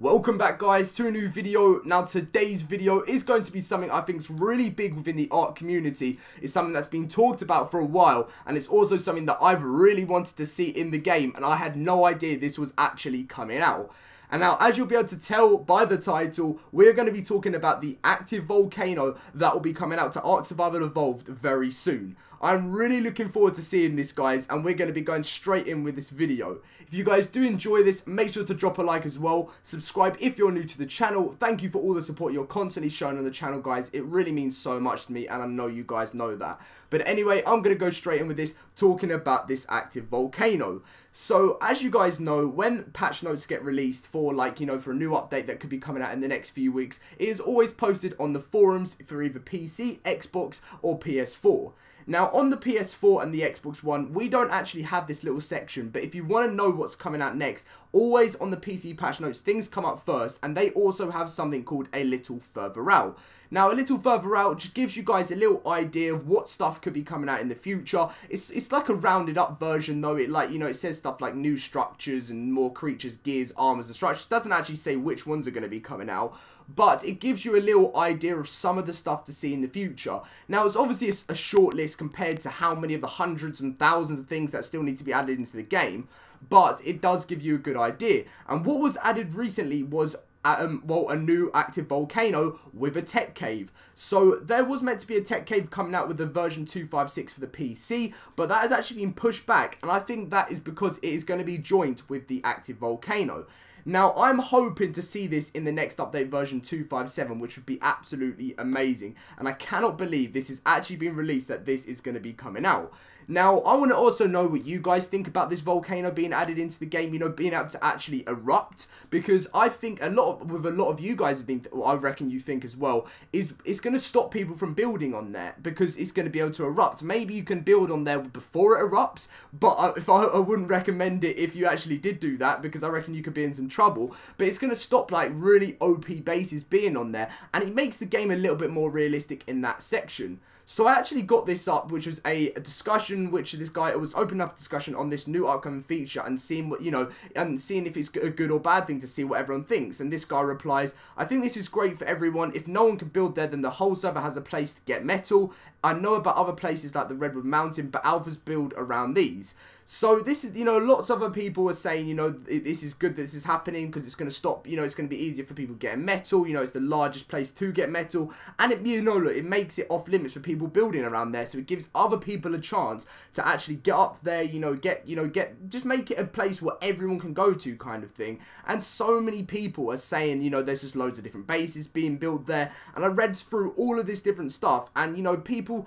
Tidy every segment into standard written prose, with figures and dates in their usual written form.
Welcome back guys to a new video. Now today's video is going to be something I think is really big within the art community. It's something that's been talked about for a while, and it's also something that I've really wanted to see in the game, and I had no idea this was actually coming out. And now, as you'll be able to tell by the title, we're going to be talking about the active volcano that will be coming out to Ark Survival Evolved very soon. I'm really looking forward to seeing this, guys, and we're going to be going straight in with this video. If you guys do enjoy this, make sure to drop a like as well. Subscribe if you're new to the channel. Thank you for all the support you're constantly showing on the channel, guys. It really means so much to me, and I know you guys know that. But anyway, I'm going to go straight in with this, talking about this active volcano. So, as you guys know, when patch notes get released for, like, you know, for a new update that could be coming out in the next few weeks, it is always posted on the forums for either PC, Xbox, or PS4. Now, on the PS4 and the Xbox One, we don't actually have this little section, but if you want to know what's coming out next, always on the PC patch notes, things come up first, and they also have something called a little further out. Now, a little further out just gives you guys a little idea of what stuff could be coming out in the future. It's like a rounded up version, though. It, like, you know, it says stuff like new structures and more creatures, gears, armors, and structures. It doesn't actually say which ones are going to be coming out, but it gives you a little idea of some of the stuff to see in the future. Now, it's obviously a short list compared to how many of the hundreds and thousands of things that still need to be added into the game, but it does give you a good idea. And what was added recently was well, a new active volcano with a tech cave. So there was meant to be a tech cave coming out with the version 2.56 for the PC, but that has actually been pushed back, and I think that is because it is going to be joined with the active volcano. Now, I'm hoping to see this in the next update version 2.57, which would be absolutely amazing. And I cannot believe this has actually been released, that this is going to be coming out. Now, I want to also know what you guys think about this volcano being added into the game, you know, being able to actually erupt. Because I think a lot of you guys have been, I reckon you think as well, is it's going to stop people from building on there, because it's going to be able to erupt. Maybe you can build on there before it erupts, but I wouldn't recommend it if you actually did do that, because I reckon you could be in some trouble. But it's going to stop, like, really OP bases being on there, and it makes the game a little bit more realistic in that section. So I actually got this up, which was a discussion, which this guy was opening up a discussion on this new upcoming feature and seeing what, you know, and seeing if it's a good or bad thing, to see what everyone thinks. And this guy replies, "I think this is great for everyone. If no one can build there, then the whole server has a place to get metal. I know about other places like the Redwood Mountain, but alphas build around these." So this is, you know, lots of other people are saying, you know, this is good that this is happening, because it's going to stop, you know, it's going to be easier for people getting metal. You know, it's the largest place to get metal, and it, you know, look, it makes it off limits for people building around there, so it gives other people a chance to actually get up there, just make it a place where everyone can go to, kind of thing. And so many people are saying, you know, there's just loads of different bases being built there, and I read through all of this different stuff, and, you know, people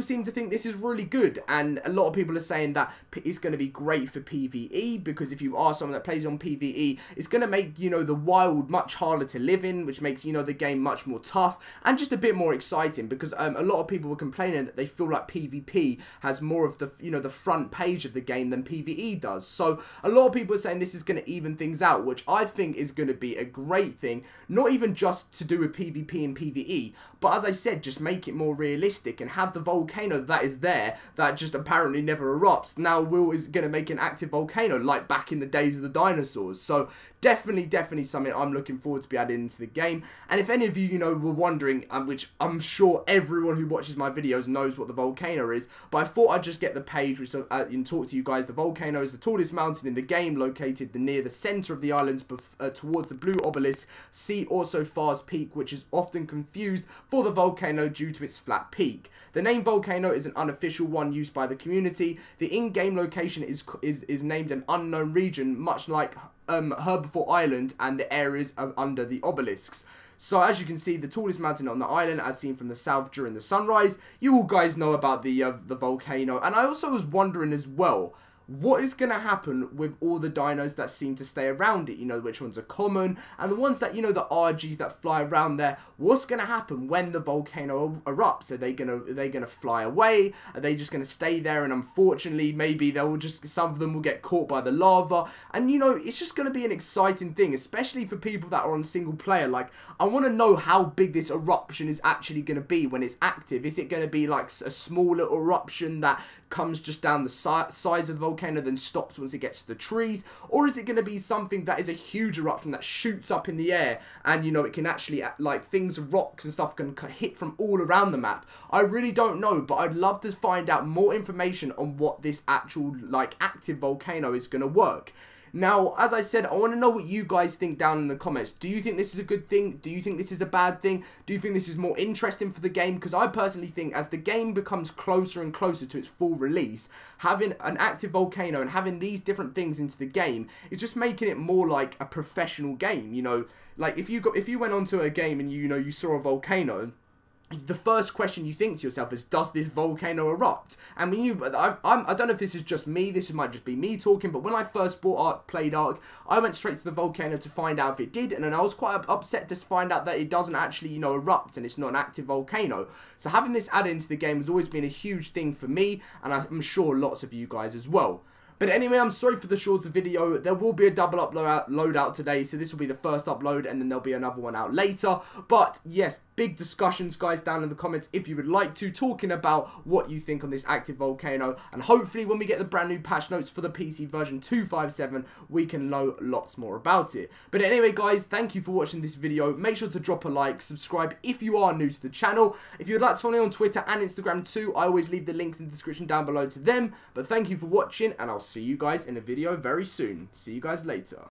seem to think this is really good, and a lot of people are saying that it's going to be great for PvE, because if you are someone that plays on PvE, it's going to make, you know, the wild much harder to live in, which makes, you know, the game much more tough and just a bit more exciting, because a lot of people were complaining that they feel like PvP has more of the, you know, the front page of the game than PvE does. So a lot of people are saying this is going to even things out, which I think is going to be a great thing, not even just to do with PvP and PvE, but as I said, just make it more realistic and have the volcano that is there, that just apparently never erupts, now is going to make an active volcano like back in the days of the dinosaurs. So definitely something I'm looking forward to be added into the game. And if any of you, you know, were wondering, which I'm sure everyone who watches my videos knows what the volcano is, but I thought I'd just get the page which and talk to you guys. The volcano is the tallest mountain in the game, located near the center of the islands towards the blue obelisk. See also Far's Peak, which is often confused for the volcano due to its flat peak. The name volcano is an unofficial one used by the community. The in-game location is named an unknown region, much like Herbivore Island and the areas under the obelisks. So as you can see, the tallest mountain on the island, as seen from the south during the sunrise. You all guys know about the volcano, and I also was wondering as well, what is going to happen with all the dinos that seem to stay around it? You know, which ones are common, and the ones that, you know, the RGs that fly around there. What's going to happen when the volcano erupts? Are they gonna fly away? Are they just going to stay there? And unfortunately, maybe some of them will get caught by the lava. And, you know, it's just going to be an exciting thing, especially for people that are on single player. Like, I want to know how big this eruption is actually going to be when it's active. Is it going to be like a small little eruption that comes just down the sides of the volcano? volcano then stops once it gets to the trees, or is it going to be something that is a huge eruption that shoots up in the air, and you know, it can actually, like, things, rocks and stuff can hit from all around the map? I really don't know, but I'd love to find out more information on what this actual, like, active volcano is going to work. Now, as I said, I want to know what you guys think down in the comments. Do you think this is a good thing? Do you think this is a bad thing? Do you think this is more interesting for the game? Because I personally think as the game becomes closer and closer to its full release, having an active volcano and having these different things into the game is just making it more like a professional game. You know, like if you went onto a game and you saw a volcano, the first question you think to yourself is, does this volcano erupt? And when I don't know if this is just me, this might just be me talking, but when I first played Ark, I went straight to the volcano to find out if it did, and then I was quite upset to find out that it doesn't actually, erupt, and it's not an active volcano. So having this added into the game has always been a huge thing for me, and I'm sure lots of you guys as well. But anyway, I'm sorry for the shorter video. There will be a double upload out today, so this will be the first upload, and then there'll be another one out later. But yes, big discussions, guys, down in the comments if you would like to, talking about what you think on this active volcano. And hopefully when we get the brand new patch notes for the PC version 2.5.7, we can know lots more about it. But anyway, guys, thank you for watching this video. Make sure to drop a like, subscribe if you are new to the channel. If you would like to follow me on Twitter and Instagram too, I always leave the links in the description down below to them. But thank you for watching, and I'll see you guys in a video very soon. See you guys later.